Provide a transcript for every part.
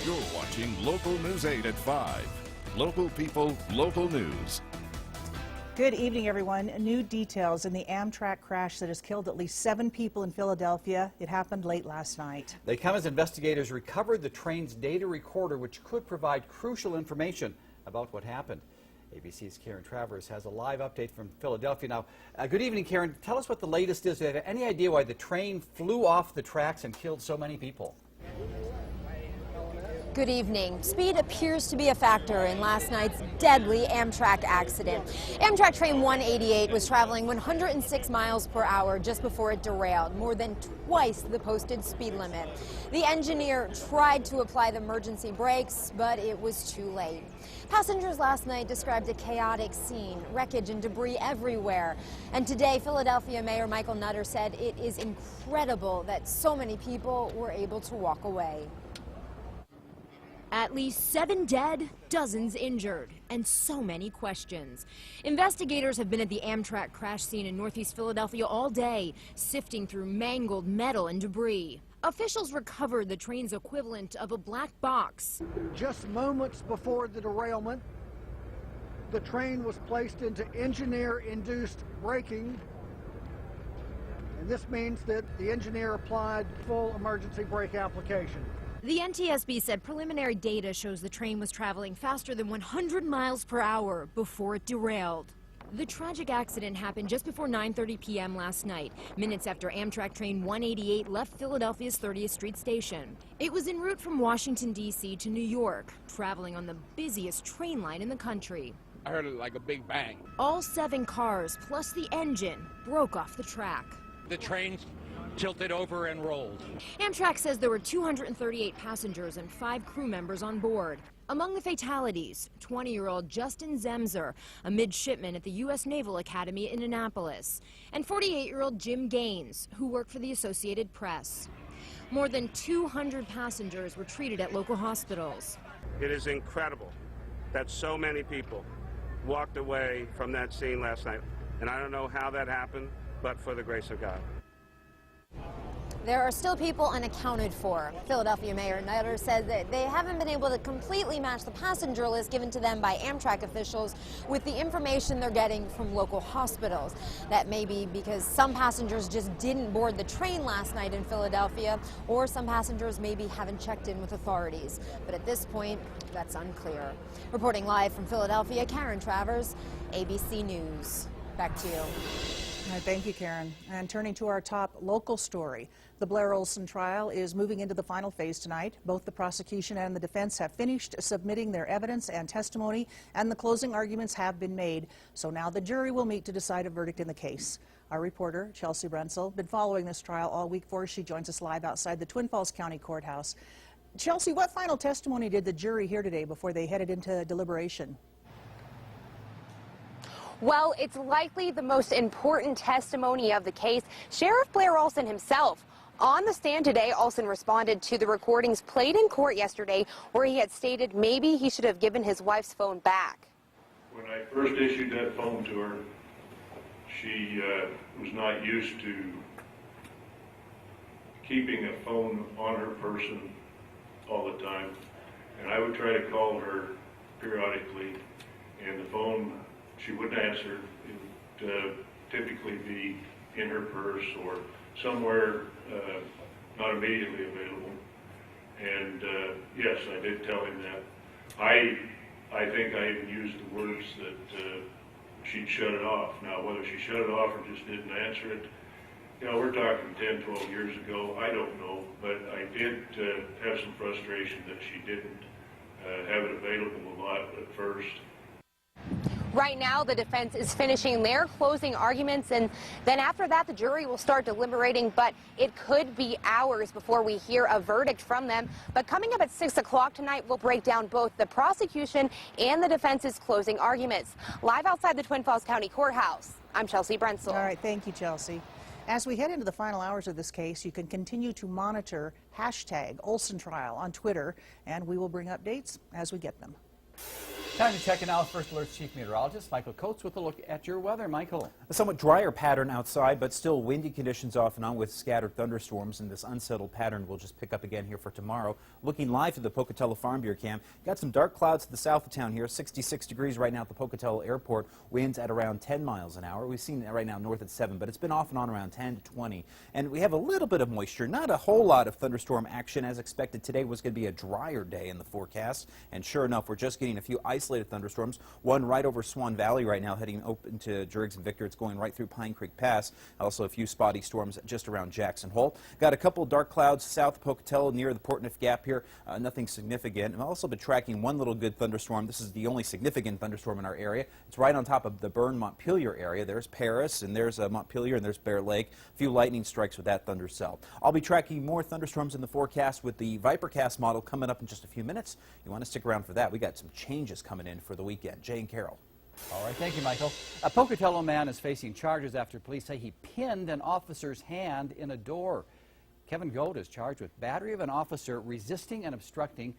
You're watching Local News 8 at 5. Local people, local news. Good evening, everyone. New details in the Amtrak crash that has killed at least 7 people in Philadelphia. It happened late last night. They come as investigators recovered the train's data recorder, which could provide crucial information about what happened. ABC's Karen Travers has a live update from Philadelphia. Now, good evening, Karen. Tell us what the latest is. Do you have any idea why the train flew off the tracks and killed so many people? Good evening. Speed appears to be a factor in last night's deadly Amtrak accident. Amtrak train 188 was traveling 106 miles per hour just before it derailed, more than twice the posted speed limit. The engineer tried to apply the emergency brakes, but it was too late. Passengers last night described a chaotic scene, wreckage and debris everywhere. And today, Philadelphia Mayor Michael Nutter said it is incredible that so many people were able to walk away. At least 7 dead, dozens injured, and so many questions. Investigators have been at the Amtrak crash scene in Northeast Philadelphia all day, sifting through mangled metal and debris. Officials recovered the train's equivalent of a black box. Just moments before the derailment, the train was placed into engineer-induced braking, and this means that the engineer applied full emergency brake application. The NTSB said preliminary data shows the train was traveling faster than 100 miles per hour before it derailed. The tragic accident happened just before 9:30 p.m. last night, minutes after Amtrak train 188 left Philadelphia's 30th Street station. It was en route from Washington, D.C. to New York, traveling on the busiest train line in the country. I heard it like a big bang. All 7 cars, plus the engine, broke off the track. The train tilted over and rolled. Amtrak says there were 238 passengers and 5 crew members on board. Among the fatalities, 20-year-old Justin Zemser, a midshipman at the U.S. Naval Academy in Annapolis, and 48-year-old Jim Gaines, who worked for the Associated Press. More than 200 passengers were treated at local hospitals. It is incredible that so many people walked away from that scene last night. And I don't know how that happened, but for the grace of God. There are still people unaccounted for. Philadelphia Mayor Nutter said that they haven't been able to completely match the passenger list given to them by Amtrak officials with the information they're getting from local hospitals. That may be because some passengers just didn't board the train last night in Philadelphia, or some passengers maybe haven't checked in with authorities. But at this point, that's unclear. Reporting live from Philadelphia, Karen Travers, ABC News. Back to you. All right, thank you, Karen. And turning to our top local story, the Blair Olson trial is moving into the final phase tonight. Both the prosecution and the defense have finished submitting their evidence and testimony, and the closing arguments have been made. So now the jury will meet to decide a verdict in the case. Our reporter, Chelsea Brensel, been following this trial all week for us. She joins us live outside the Twin Falls County Courthouse. Chelsea, what final testimony did the jury hear today before they headed into deliberation? Well, it's likely the most important testimony of the case. Sheriff Blair Olson himself. On the stand today, Olson responded to the recordings played in court yesterday where he had stated maybe he should have given his wife's phone back. When I first issued that phone to her, she was not used to keeping a phone on her person all the time. And I would try to call her periodically, and the phone, she wouldn't answer. It would typically be in her purse or somewhere not immediately available. And yes, I did tell him that. I think I even used the words that she'd shut it off. Now, whether she shut it off or just didn't answer it, you know, we're talking 10, 12 years ago. I don't know, but I did have some frustration that she didn't have it available a lot at first. Right now, the defense is finishing their closing arguments, and then after that, the jury will start deliberating, but it could be hours before we hear a verdict from them. But coming up at 6 o'clock tonight, we'll break down both the prosecution and the defense's closing arguments. Live outside the Twin Falls County Courthouse, I'm Chelsea Brensel. All right, thank you, Chelsea. As we head into the final hours of this case, you can continue to monitor #OlsonTrial on Twitter, and we will bring updates as we get them. Time to check in now with First Alert's Chief Meteorologist, Michael Coates, with a look at your weather. Michael. A somewhat drier pattern outside, but still windy conditions off and on with scattered thunderstorms, and this unsettled pattern will just pick up again here for tomorrow. Looking live to the Pocatello Farm Bureau Cam, got some dark clouds to the south of town here, 66 degrees right now at the Pocatello Airport, winds at around 10 miles an hour. We've seen it right now north at 7, but it's been off and on around 10 to 20. And we have a little bit of moisture, not a whole lot of thunderstorm action as expected. Today was going to be a drier day in the forecast, and sure enough, we're just getting a few isolated thunderstorms. One right over Swan Valley right now, heading open to Driggs and Victor. It's going right through Pine Creek Pass. Also a few spotty storms just around Jackson Hole. Got a couple dark clouds south of Pocatello near the Portneuf Gap here. Nothing significant. I've also been tracking one little good thunderstorm. This is the only significant thunderstorm in our area. It's right on top of the Bern-Montpelier area. There's Paris, and there's Montpelier, and there's Bear Lake. A few lightning strikes with that thunder cell. I'll be tracking more thunderstorms in the forecast with the Vipercast model coming up in just a few minutes. You want to stick around for that. We got some changes coming in for the weekend. Jay and Carol. All right, thank you, Michael. A Pocatello man is facing charges after police say he pinned an officer's hand in a door. Kevin Gold is charged with battery of an officer resisting and obstructing,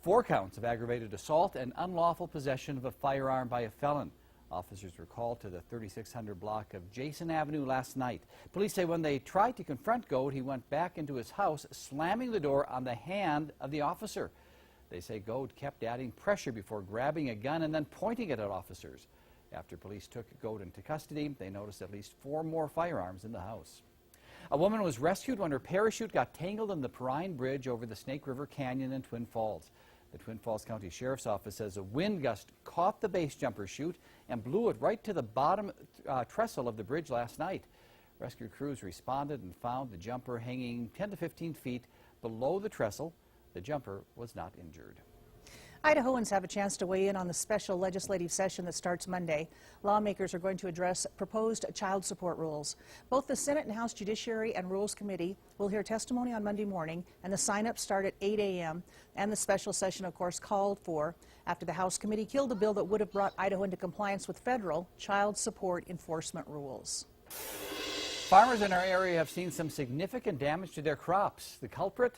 4 counts of aggravated assault and unlawful possession of a firearm by a felon. Officers were called to the 3600 block of Jason Avenue last night. Police say when they tried to confront Gold, he went back into his house, slamming the door on the hand of the officer. They say Gold kept adding pressure before grabbing a gun and then pointing it at officers. After police took Gold into custody, they noticed at least 4 more firearms in the house. A woman was rescued when her parachute got tangled in the Perrine Bridge over the Snake River Canyon in Twin Falls. The Twin Falls County Sheriff's Office says a wind gust caught the base jumper chute and blew it right to the bottom trestle of the bridge last night. Rescue crews responded and found the jumper hanging 10 to 15 feet below the trestle. The jumper was not injured. Idahoans have a chance to weigh in on the special legislative session that starts Monday. Lawmakers are going to address proposed child support rules. Both the Senate and House Judiciary and Rules Committee will hear testimony on Monday morning, and the sign-ups start at 8 a.m. And the special session, of course, called for after the House committee killed a bill that would have brought Idaho into compliance with federal child support enforcement rules. Farmers in our area have seen some significant damage to their crops. The culprit?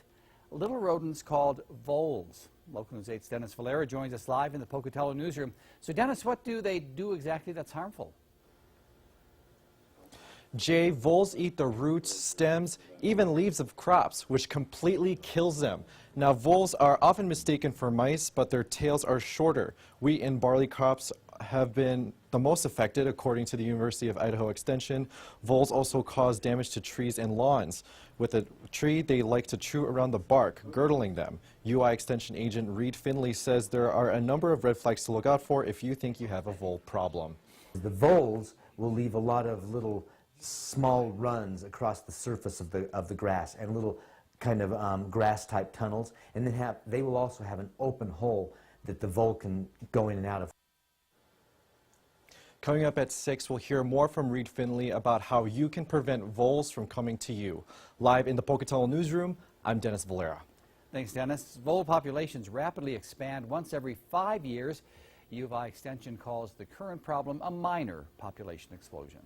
Little rodents called voles. Local News 8's Dennis Valera joins us live in the Pocatello newsroom. So Dennis, what do they do exactly that's harmful? Jay, voles eat the roots, stems, even leaves of crops, which completely kills them. Now, voles are often mistaken for mice, but their tails are shorter. Wheat and barley crops have been the most affected, according to the University of Idaho Extension. Voles also cause damage to trees and lawns. With a tree, they like to chew around the bark, girdling them. UI Extension agent Reed Finley says there are a number of red flags to look out for if you think you have a vole problem. The voles will leave a lot of little small runs across the surface of the grass and little kind of grass-type tunnels, and then they will also have an open hole that the vole can go in and out of. Coming up at 6, we'll hear more from Reed Finley about how you can prevent voles from coming to you. Live in the Pocatello newsroom, I'm Dennis Valera. Thanks, Dennis. Vole populations rapidly expand once every 5 years. U of I Extension calls the current problem a minor population explosion.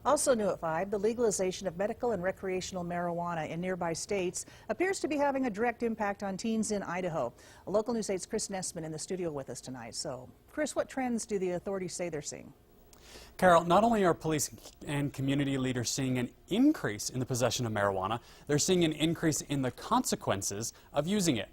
Also new at 5, the legalization of medical and recreational marijuana in nearby states appears to be having a direct impact on teens in Idaho. Local News 8's Chris Nessman in the studio with us tonight. So, Chris, what trends do the authorities say they're seeing? Carol, not only are police and community leaders seeing an increase in the possession of marijuana, they're seeing an increase in the consequences of using it.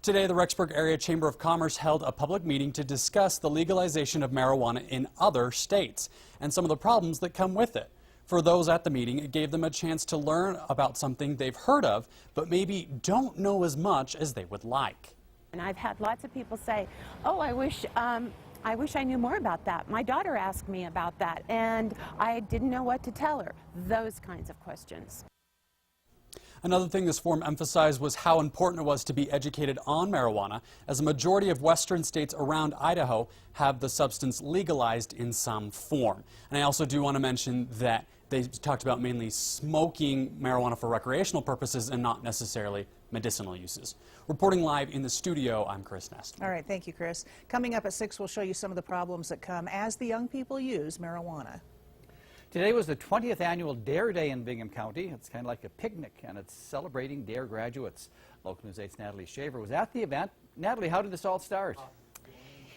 Today, the Rexburg Area Chamber of Commerce held a public meeting to discuss the legalization of marijuana in other states and some of the problems that come with it. For those at the meeting, it gave them a chance to learn about something they've heard of, but maybe don't know as much as they would like. And I've had lots of people say, oh, I wish I knew more about that. My daughter asked me about that, and I didn't know what to tell her. Those kinds of questions. Another thing this forum emphasized was how important it was to be educated on marijuana, as a majority of western states around Idaho have the substance legalized in some form. And I also do want to mention that they talked about mainly smoking marijuana for recreational purposes and not necessarily medicinal uses. Reporting live in the studio, I'm Chris Nest. All right, thank you, Chris. Coming up at 6, we'll show you some of the problems that come as the young people use marijuana. Today was the 20th annual DARE Day in Bingham County. It's kind of like a picnic, and it's celebrating DARE graduates. Local News 8's Natalie Shaver was at the event. Natalie, how did this all start?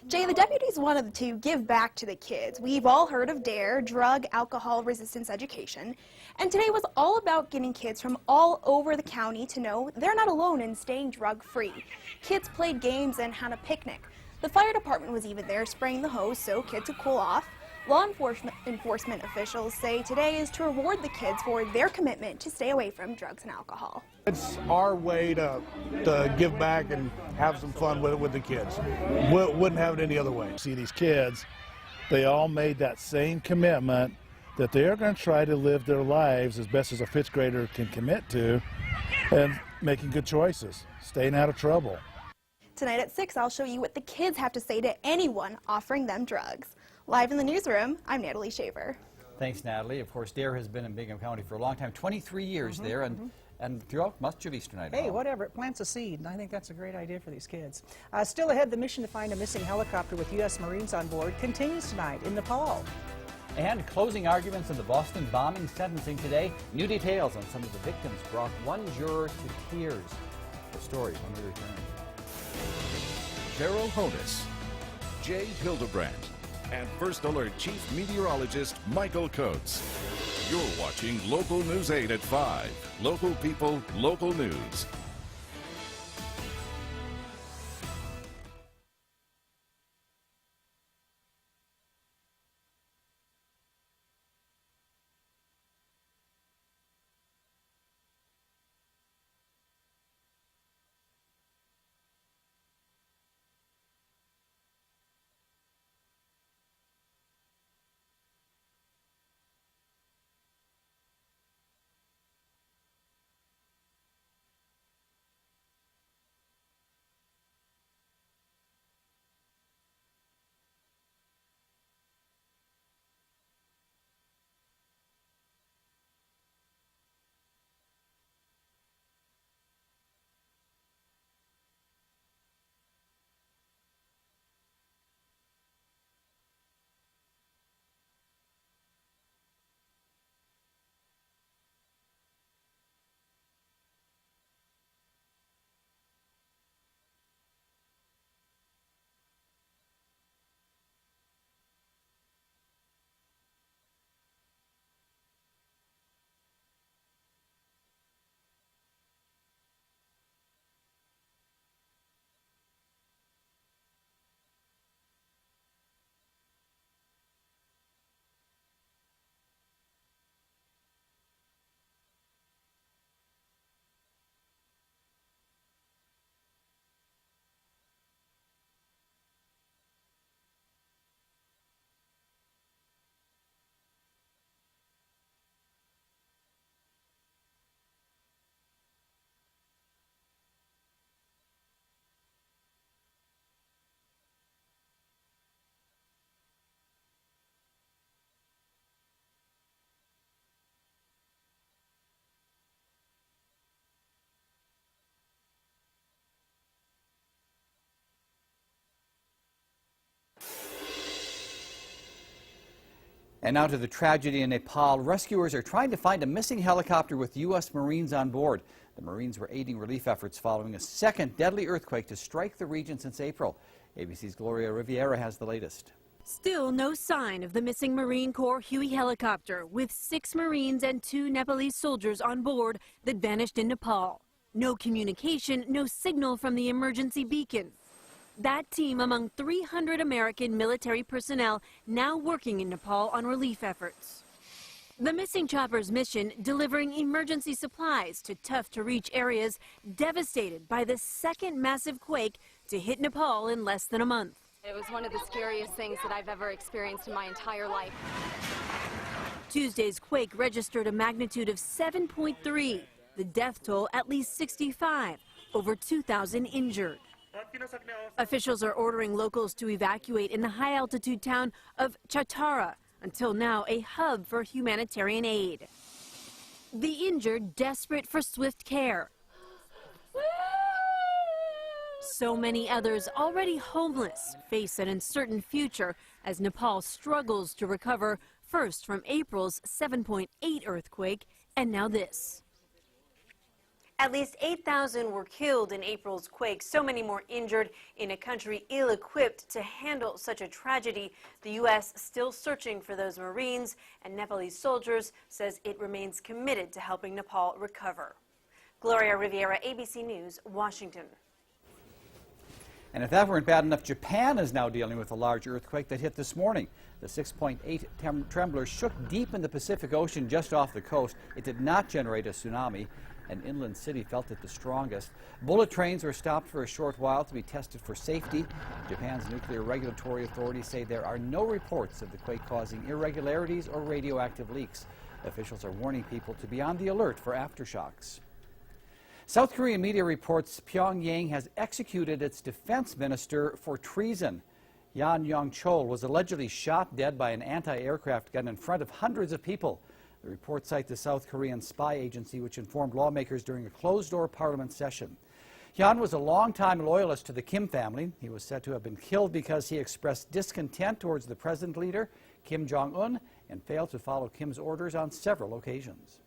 Jay, the deputies wanted to give back to the kids. We've all heard of DARE, Drug Alcohol Resistance Education, and today was all about getting kids from all over the county to know they're not alone in staying drug-free. Kids played games and had a picnic. The fire department was even there spraying the hose so kids could cool off. Law enforcement officials say today is to reward the kids for their commitment to stay away from drugs and alcohol. It's our way to give back and have some fun with the kids. Wouldn't have it any other way. See, these kids, they all made that same commitment that they're going to try to live their lives as best as a fifth grader can commit to, and making good choices, staying out of trouble. Tonight at 6, I'll show you what the kids have to say to anyone offering them drugs. Live in the newsroom, I'm Natalie Shaver. Thanks, Natalie. Of course, DARE has been in Bingham County for a long time, 23 years there, and throughout much of Eastern Idaho. Hey, whatever, it plants a seed, and I think that's a great idea for these kids. Still ahead, the mission to find a missing helicopter with U.S. Marines on board continues tonight in Nepal. And closing arguments in the Boston bombing sentencing today. New details on some of the victims brought one juror to tears. The story when we return. Cheryl Honus, Jay Hildebrandt, and First Alert Chief Meteorologist Michael Coates. You're watching Local News 8 at 5. Local people, local news. And now to the tragedy in Nepal. Rescuers are trying to find a missing helicopter with U.S. Marines on board. The Marines were aiding relief efforts following a second deadly earthquake to strike the region since April. ABC's Gloria Riviera has the latest. Still no sign of the missing Marine Corps Huey helicopter, with 6 Marines and 2 Nepalese soldiers on board that vanished in Nepal. No communication, no signal from the emergency beacon. That team among 300 American military personnel now working in Nepal on relief efforts. The missing chopper's mission, delivering emergency supplies to tough-to-reach areas devastated by the second massive quake to hit Nepal in less than a month. It was one of the scariest things that I've ever experienced in my entire life. Tuesday's quake registered a magnitude of 7.3. The death toll at least 65, over 2,000 injured. Officials are ordering locals to evacuate in the high-altitude town of Chatara, until now a hub for humanitarian aid. The injured desperate for swift care. So many others already homeless face an uncertain future as Nepal struggles to recover, first from April's 7.8 earthquake and now this. At least 8,000 were killed in April's quake, so many more injured in a country ill-equipped to handle such a tragedy. The U.S. still searching for those Marines, and Nepalese soldiers says it remains committed to helping Nepal recover. Gloria Riviera, ABC News, Washington. And if that weren't bad enough, Japan is now dealing with a large earthquake that hit this morning. The 6.8 trembler shook deep in the Pacific Ocean just off the coast. It did not generate a tsunami. An inland city felt it the strongest. Bullet trains were stopped for a short while to be tested for safety. Japan's nuclear regulatory authorities say there are no reports of the quake causing irregularities or radioactive leaks. Officials are warning people to be on the alert for aftershocks. South Korean media reports Pyongyang has executed its defense minister for treason. Yan Yong-chol was allegedly shot dead by an anti-aircraft gun in front of hundreds of people. The reports cite the South Korean spy agency, which informed lawmakers during a closed-door parliament session. Hyun was a longtime loyalist to the Kim family. He was said to have been killed because he expressed discontent towards the present leader, Kim Jong-un, and failed to follow Kim's orders on several occasions.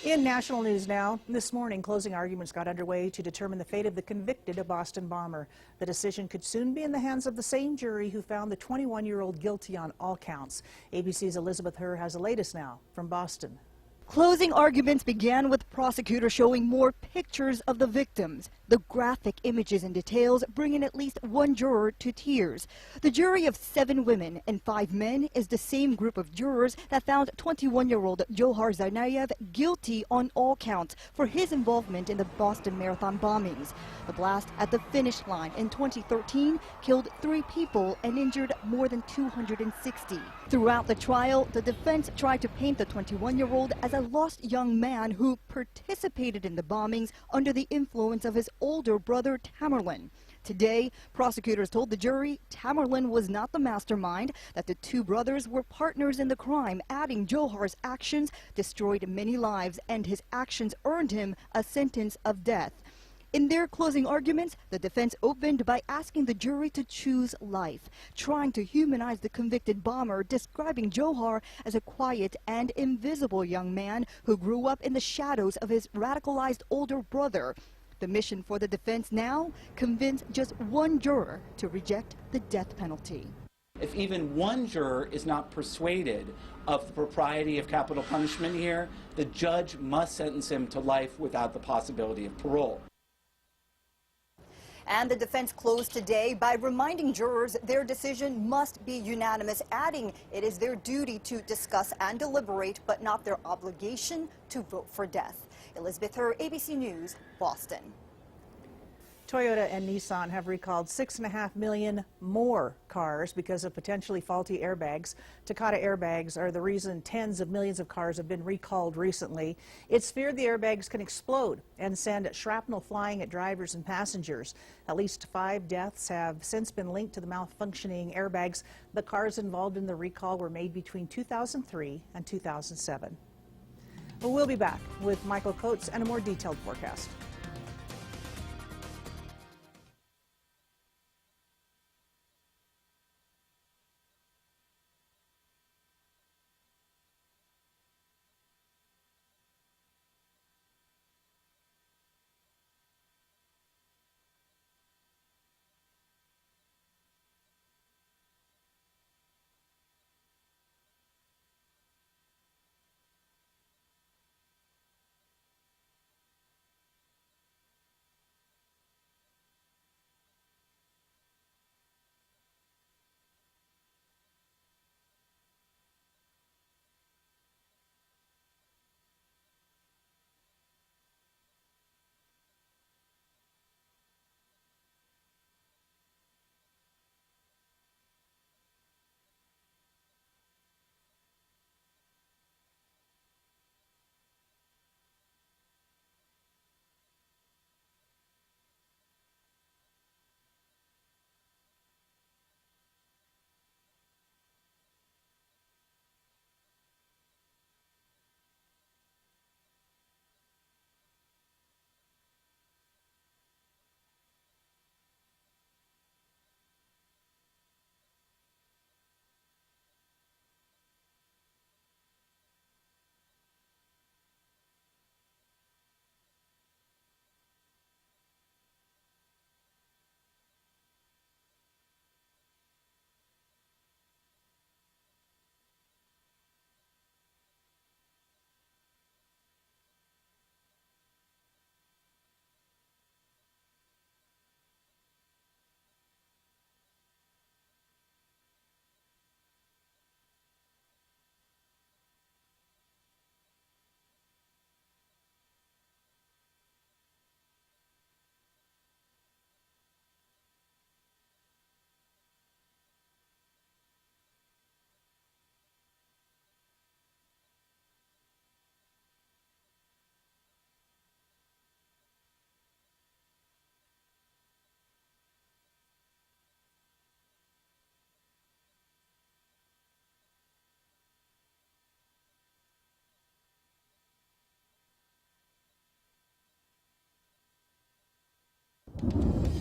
In national news now, this morning, closing arguments got underway to determine the fate of the convicted Boston bomber. The decision could soon be in the hands of the same jury who found the 21-year-old guilty on all counts. ABC's Elizabeth Herr has the latest now from Boston. Closing arguments began with prosecutors showing more pictures of the victims. The graphic images and details bringing at least one juror to tears. The jury of 7 women and 5 men is the same group of jurors that found 21-year-old Johar Tsarnaev guilty on all counts for his involvement in the Boston Marathon bombings. The blast at the finish line in 2013 killed 3 people and injured more than 260. Throughout the trial, the defense tried to paint the 21-year-old as a lost young man who participated in the bombings under the influence of his older brother Tamerlan. Today, prosecutors told the jury Tamerlan was not the mastermind, that the 2 brothers were partners in the crime, adding Johar's actions destroyed many lives and his actions earned him a sentence of death. In their closing arguments, the defense opened by asking the jury to choose life, trying to humanize the convicted bomber, describing Johar as a quiet and invisible young man who grew up in the shadows of his radicalized older brother. The mission for the defense now, convince just one juror to reject the death penalty. If even one juror is not persuaded of the propriety of capital punishment here, the judge must sentence him to life without the possibility of parole. And the defense closed today by reminding jurors their decision must be unanimous, adding it is their duty to discuss and deliberate, but not their obligation to vote for death. Elizabeth Herr, ABC News, Boston. Toyota and Nissan have recalled 6.5 million more cars because of potentially faulty airbags. Takata airbags are the reason tens of millions of cars have been recalled recently. It's feared the airbags can explode and send shrapnel flying at drivers and passengers. At least 5 deaths have since been linked to the malfunctioning airbags. The cars involved in the recall were made between 2003 and 2007. Well, we'll be back with Michael Coates and a more detailed forecast.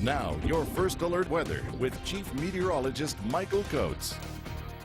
Now, your first alert weather with Chief Meteorologist Michael Coates.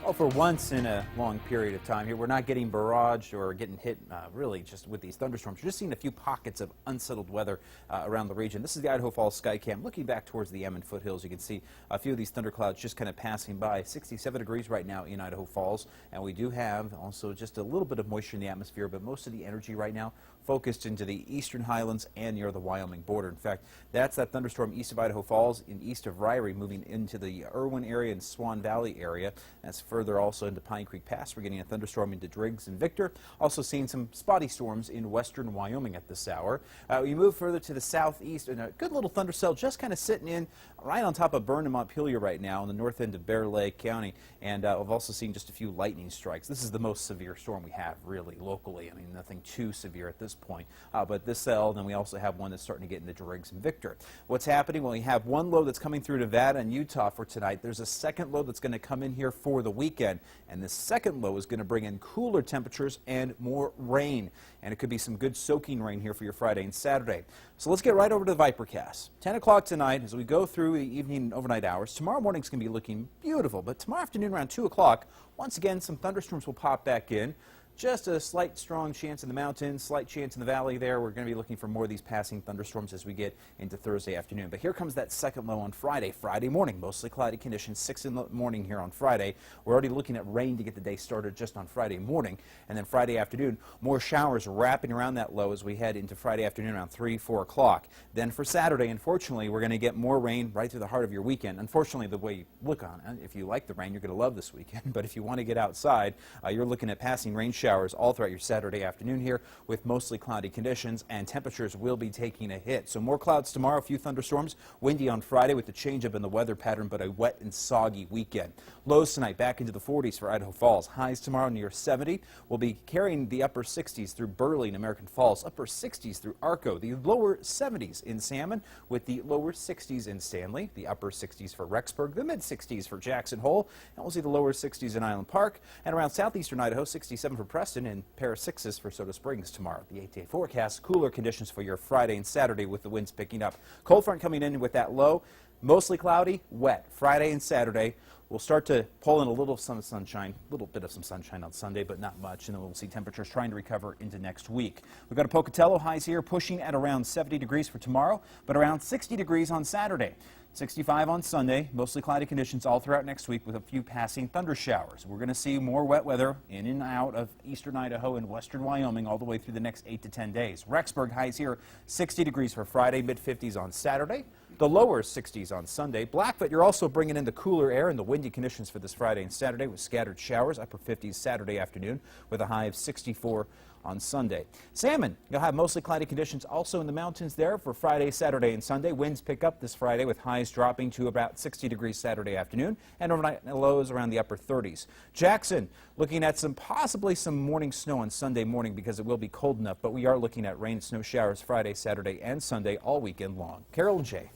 Well, for once in a long period of time here, we're not getting barraged or getting hit really just with these thunderstorms. We're just seeing a few pockets of unsettled weather around the region. This is the Idaho Falls Skycam. Looking back towards the Emmett foothills, you can see a few of these thunderclouds just kind of passing by. 67 degrees right now in Idaho Falls, and we do have also just a little bit of moisture in the atmosphere, but most of the energy right now focused into the eastern highlands and near the Wyoming border. In fact, that's that thunderstorm east of Idaho Falls and east of Ryrie moving into the Irwin area and Swan Valley area. That's further also into Pine Creek Pass. We're getting a thunderstorm into Driggs and Victor. Also seeing some spotty storms in western Wyoming at this hour. We move further to the southeast, and a good little thundercell just kind of sitting in right on top of Bern and Montpelier right now on the north end of Bear Lake County. And I've also seen just a few lightning strikes. This is the most severe storm we have really locally. I mean, nothing too severe at this point. But this cell, then we also have one that's starting to get into Driggs and Victor. What's happening? Well, we have one low that's coming through Nevada and Utah for tonight. There's a second low that's going to come in here for the weekend. And this second low is going to bring in cooler temperatures and more rain. And it could be some good soaking rain here for your Friday and Saturday. So let's get right over to the Vipercast. 10 o'clock tonight as we go through the evening and overnight hours. Tomorrow morning's going to be looking beautiful. But tomorrow afternoon around 2 o'clock, once again, some thunderstorms will pop back in. Just a slight strong chance in the mountains, slight chance in the valley there. We're going to be looking for more of these passing thunderstorms as we get into Thursday afternoon. But here comes that second low on Friday. Friday morning, mostly cloudy conditions, 6 in the morning here on Friday. We're already looking at rain to get the day started just on Friday morning. And then Friday afternoon, more showers wrapping around that low as we head into Friday afternoon around 3, 4 o'clock. Then for Saturday, unfortunately, we're going to get more rain right through the heart of your weekend. Unfortunately, the way you look on it, if you like the rain, you're going to love this weekend. But if you want to get outside, you're looking at passing rain showers all throughout your Saturday afternoon here with mostly cloudy conditions, and temperatures will be taking a hit. So more clouds tomorrow, a few thunderstorms, windy on Friday with the change up in the weather pattern, but a wet and soggy weekend. Lows tonight back into the 40s for Idaho Falls. Highs tomorrow near 70. We'll be carrying the upper 60s through Burley and American Falls, upper 60s through Arco, the lower 70s in Salmon with the lower 60s in Stanley, the upper 60s for Rexburg, the mid 60s for Jackson Hole, and we'll see the lower 60s in Island Park, and around southeastern Idaho, 67 for Preston and pair of 6s for Soda Springs tomorrow. The 8-day forecast, cooler conditions for your Friday and Saturday with the winds picking up. Cold front coming in with that low, mostly cloudy, wet. Friday and Saturday, we'll start to pull in a little sunshine, a little bit of some sunshine on Sunday, but not much, and then we'll see temperatures trying to recover into next week. We've got a Pocatello highs here pushing at around 70 degrees for tomorrow, but around 60 degrees on Saturday. 65 on Sunday, mostly cloudy conditions all throughout next week with a few passing thunder showers. We're going to see more wet weather in and out of eastern Idaho and western Wyoming all the way through the next 8 to 10 days. Rexburg highs here 60 degrees for Friday, mid-50s on Saturday. The lower 60s on Sunday. Blackfoot, you're also bringing in the cooler air and the windy conditions for this Friday and Saturday with scattered showers, upper 50s Saturday afternoon with a high of 64 on Sunday. Salmon, you'll have mostly cloudy conditions also in the mountains there for Friday, Saturday, and Sunday. Winds pick up this Friday with highs dropping to about 60 degrees Saturday afternoon and overnight lows around the upper 30s. Jackson, looking at possibly some morning snow on Sunday morning because it will be cold enough, but we are looking at rain and snow showers Friday, Saturday, and Sunday all weekend long. Carol and Jay.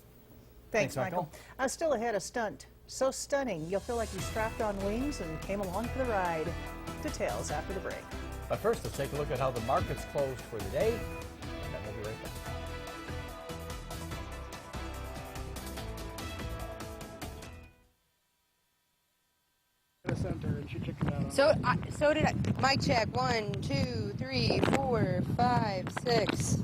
Thanks, Michael. Still ahead, a stunt so stunning you'll feel like you strapped on wings and came along for the ride. Details after the break. But first, let's take a look at how the markets closed for the day, and then we'll be right back. So did I. Mic check. 1, 2, 3, 4, 5, 6.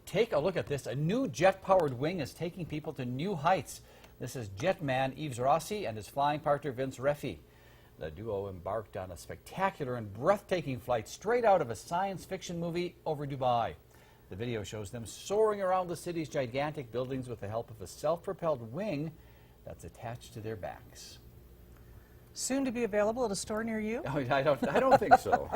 take a look at this. A new jet-powered wing is taking people to new heights. This is jetman Yves Rossi and his flying partner Vince Reffi. The duo embarked on a spectacular and breathtaking flight straight out of a science fiction movie over Dubai. The video shows them soaring around the city's gigantic buildings with the help of a self-propelled wing that's attached to their backs. Soon to be available at a store near you? Oh, I don't think so.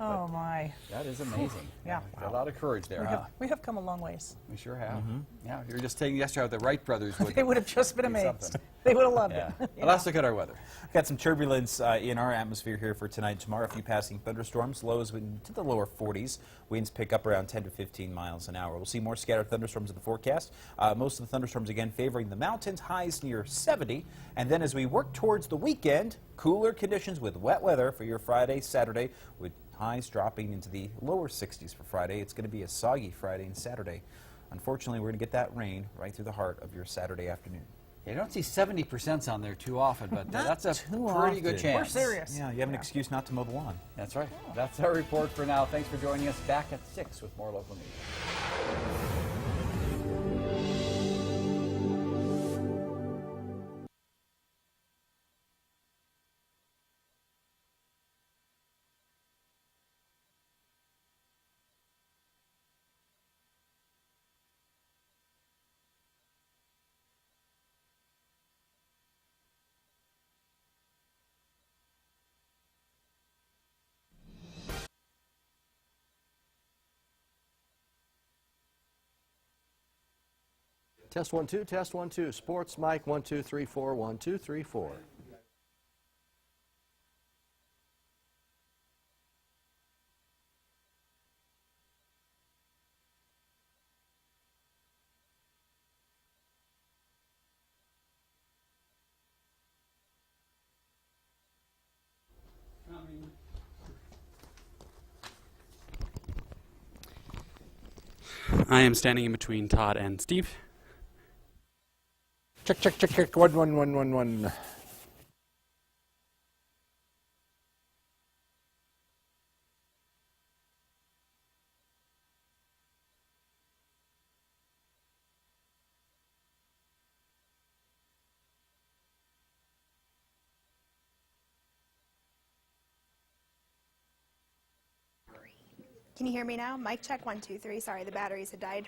Oh, my. That is amazing. Yeah. A lot of courage there. We have come a long ways. We sure have. Yeah, you were just saying yesterday how the Wright brothers would. They would have just been amazed. They would have loved it. Well, let's look at our weather. Got some turbulence in our atmosphere here for tonight and tomorrow. A few passing thunderstorms, lows into the lower 40s. Winds pick up around 10 to 15 miles an hour. We'll see more scattered thunderstorms in the forecast. Most of the thunderstorms again favoring the mountains, highs near 70. And then as we work towards the weekend, cooler conditions with wet weather for your Friday, Saturday, with highs dropping into the lower 60s for Friday. It's going to be a soggy Friday and Saturday. Unfortunately, we're going to get that rain right through the heart of your Saturday afternoon. You don't see 70% on there too often, but that's a pretty good chance. We're serious. Yeah, you have an excuse not to mow the lawn. That's right. That's our report for now. Thanks for joining us. Back at 6 with more local news. Test 1 2, test 1 2. Sports mic 1 2 3 4 1 2 3 4. I am standing in between Todd and Steve. Check, check, check, check. 1 1 1 1 1. Can you hear me now? Mic check 1 2 3. Sorry, the batteries had died.